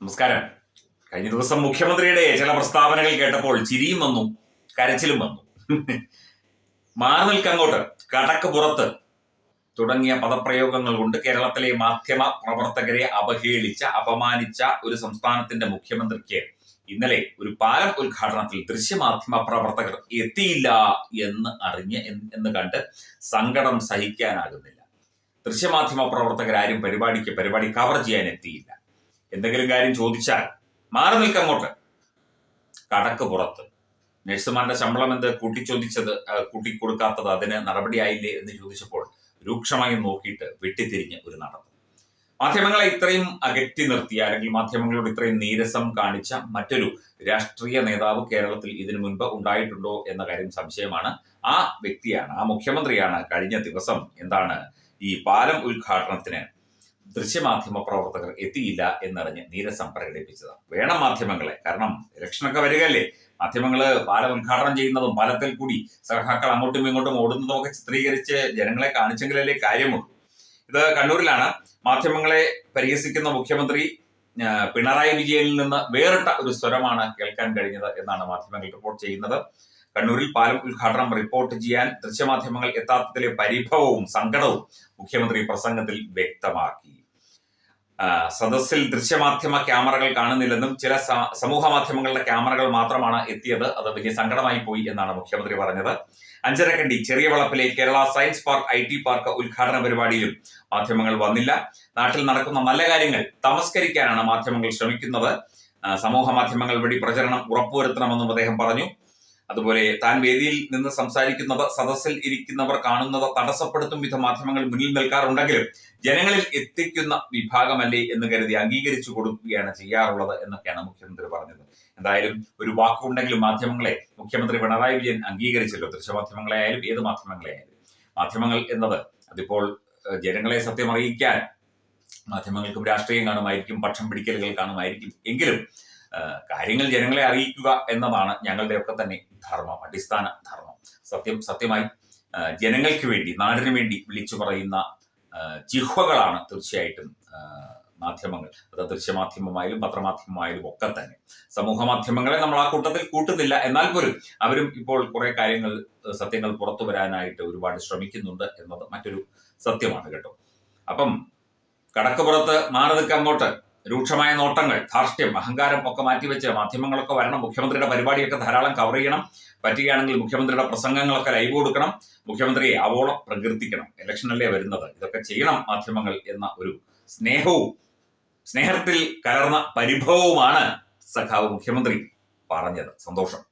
നമസ്കാരം. കഴിഞ്ഞ ദിവസം മുഖ്യമന്ത്രിയുടെ ചില പ്രസ്താവനകൾ കേട്ടപ്പോൾ ചിരിയും വന്നു, കരച്ചിലും വന്നു. മാറി നിൽക്കങ്ങോട്ട്, കടക്ക് പുറത്ത് തുടങ്ങിയ പദപ്രയോഗങ്ങൾ കൊണ്ട് കേരളത്തിലെ മാധ്യമ പ്രവർത്തകരെ അവഹേളിച്ച, അപമാനിച്ച ഒരു സംസ്ഥാനത്തിന്റെ മുഖ്യമന്ത്രിക്ക് ഇന്നലെ ഒരു പാലം ഉദ്ഘാടനത്തിൽ ദൃശ്യമാധ്യമ പ്രവർത്തകർ എത്തിയില്ല എന്ന് കണ്ട് സങ്കടം സഹിക്കാനാകുന്നില്ല. ദൃശ്യമാധ്യമ പ്രവർത്തകരാരും പരിപാടി കവർ ചെയ്യാൻ എത്തിയില്ല. എന്തെങ്കിലും കാര്യം ചോദിച്ചാൽ മാറി നിൽക്കങ്ങോട്ട്, കടക്ക് പുറത്ത്. നഴ്സുമാരുടെ ശമ്പളം എന്ത് കൂട്ടിക്കൊടുക്കാത്തത്, അതിന് നടപടിയായില്ലേ എന്ന് ചോദിച്ചപ്പോൾ രൂക്ഷമായി നോക്കിയിട്ട് വെട്ടിത്തിരിഞ്ഞ് ഒരു നടന്നു. മാധ്യമങ്ങളെ ഇത്രയും അകറ്റി നിർത്തിയ, അല്ലെങ്കിൽ മാധ്യമങ്ങളോട് ഇത്രയും നീരസം കാണിച്ച മറ്റൊരു രാഷ്ട്രീയ നേതാവ് കേരളത്തിൽ ഇതിനു മുൻപ് ഉണ്ടായിട്ടുണ്ടോ എന്ന കാര്യം സംശയമാണ്. ആ വ്യക്തിയാണ്, ആ മുഖ്യമന്ത്രിയാണ് കഴിഞ്ഞ ദിവസം ഈ പാലം ഉദ്ഘാടനത്തിന് ദൃശ്യമാധ്യമ പ്രവർത്തകർ എത്തിയില്ല എന്നറിഞ്ഞ് നീരസം പ്രകടിപ്പിച്ചത്. വേണം മാധ്യമങ്ങളെ, കാരണം ഇലക്ഷനൊക്കെ വരികയല്ലേ. മാധ്യമങ്ങള് പാലം ഉദ്ഘാടനം ചെയ്യുന്നതും പാലത്തിൽ കൂടി സഖാക്കൾ അങ്ങോട്ടും ഇങ്ങോട്ടും ഓടുന്നതും ഒക്കെ ചിത്രീകരിച്ച് ജനങ്ങളെ കാണിച്ചെങ്കിലല്ലേ കാര്യമുള്ളൂ. ഇത് കണ്ണൂരിലാണ്. മാധ്യമങ്ങളെ പരിഹസിക്കുന്ന മുഖ്യമന്ത്രി പിണറായി വിജയനിൽ നിന്ന് വേറിട്ട ഒരു സ്വരമാണ് കേൾക്കാൻ കഴിഞ്ഞത് എന്നാണ് മാധ്യമങ്ങൾ റിപ്പോർട്ട് ചെയ്യുന്നത്. കണ്ണൂരിൽ പാലം ഉദ്ഘാടനം റിപ്പോർട്ട് ചെയ്യാൻ ദൃശ്യമാധ്യമങ്ങൾ എത്താത്തതിലെ പരിഭവവും സങ്കടവും മുഖ്യമന്ത്രി പ്രസംഗത്തിൽ വ്യക്തമാക്കി. സദസ്സിൽ ദൃശ്യമാധ്യമ ക്യാമറകൾ കാണുന്നില്ലെന്നും ചില സമൂഹ മാധ്യമങ്ങളുടെ ക്യാമറകൾ മാത്രമാണ് എത്തിയത്, അത് വലിയ സങ്കടമായി പോയി എന്നാണ് മുഖ്യമന്ത്രി പറഞ്ഞത്. അഞ്ചരക്കണ്ടി ചെറിയ വളപ്പിലെ Kerala science park IT park ഉദ്ഘാടന പരിപാടിയിലും മാധ്യമങ്ങൾ വന്നില്ല. നാട്ടിൽ നടക്കുന്ന നല്ല കാര്യങ്ങൾ തമസ്കരിക്കാനാണ് മാധ്യമങ്ങൾ ശ്രമിക്കുന്നത്. സമൂഹ മാധ്യമങ്ങൾ വഴി പ്രചരണം ഉറപ്പുവരുത്തണമെന്നും അദ്ദേഹം പറഞ്ഞു. അതുപോലെ താൻ വേദിയിൽ നിന്ന് സംസാരിക്കുന്നത് സദസ്സിൽ ഇരിക്കുന്നവർ കാണുന്നത് തടസ്സപ്പെടുത്തും വിധം മാധ്യമങ്ങൾ മുന്നിൽ നിൽക്കാറുണ്ടെങ്കിലും ജനങ്ങളിൽ എത്തിക്കുന്ന വിഭാഗമല്ലേ എന്ന് കരുതി അംഗീകരിച്ചു കൊടുക്കുകയാണ് ചെയ്യാറുള്ളത് എന്നൊക്കെയാണ് മുഖ്യമന്ത്രി പറഞ്ഞത്. എന്തായാലും ഒരു വാക്കുണ്ടെങ്കിലും മാധ്യമങ്ങളെ മുഖ്യമന്ത്രി പിണറായി വിജയൻ അംഗീകരിച്ചല്ലോ. ദൃശ്യമാധ്യമങ്ങളെ ആയാലും ഏത് മാധ്യമങ്ങളെ ആയാലും. മാധ്യമങ്ങൾ എന്നത് അതിപ്പോൾ ജനങ്ങളെ സത്യം അറിയിക്കാൻ മാധ്യമങ്ങൾക്കും രാഷ്ട്രീയം കാണുമായിരിക്കും, പക്ഷം പിടിക്കലുകൾ കാണുമായിരിക്കും. എങ്കിലും കാര്യങ്ങൾ ജനങ്ങളെ അറിയിക്കുക എന്നതാണ് ഞങ്ങളുടെയൊക്കെ തന്നെ ധർമ്മം, അടിസ്ഥാന ധർമ്മം. സത്യമായി ജനങ്ങൾക്ക് വേണ്ടി, നാടിനു വേണ്ടി വിളിച്ചു പറയുന്ന ജിഹ്വകളാണ് തീർച്ചയായിട്ടും മാധ്യമങ്ങൾ. അത് ദൃശ്യമാധ്യമമായാലും പത്രമാധ്യമമായാലും ഒക്കെ തന്നെ. സമൂഹ മാധ്യമങ്ങളെ നമ്മൾ ആ കൂട്ടത്തിൽ കൂട്ടുന്നില്ല, എന്നാൽ പോലും അവരും ഇപ്പോൾ കുറെ സത്യങ്ങൾ പുറത്തു വരാനായിട്ട് ഒരുപാട് ശ്രമിക്കുന്നുണ്ട് എന്നത് മറ്റൊരു സത്യമാണ് കേട്ടോ. അപ്പം കടക്ക് പുറത്ത്, മാറി നിൽക്കങ്ങോട്ട്, രൂക്ഷമായ നോട്ടങ്ങൾ, ധാർഷ്ട്യം, അഹങ്കാരം ഒക്കെ മാറ്റിവെച്ച് മാധ്യമങ്ങളൊക്കെ വരണം. മുഖ്യമന്ത്രിയുടെ പരിപാടിയൊക്കെ ധാരാളം കവർ ചെയ്യണം. പറ്റുകയാണെങ്കിൽ മുഖ്യമന്ത്രിയുടെ പ്രസംഗങ്ങളൊക്കെ ലൈവ് കൊടുക്കണം. മുഖ്യമന്ത്രിയെ ആവോളം പ്രകീർത്തിക്കണം. ഇലക്ഷനല്ലേ വരുന്നത്, ഇതൊക്കെ ചെയ്യണം മാധ്യമങ്ങൾ എന്ന ഒരു സ്നേഹത്തിൽ കലർന്ന പരിഭവവുമാണ് സഖാവ് മുഖ്യമന്ത്രി പറഞ്ഞത്. സന്തോഷം.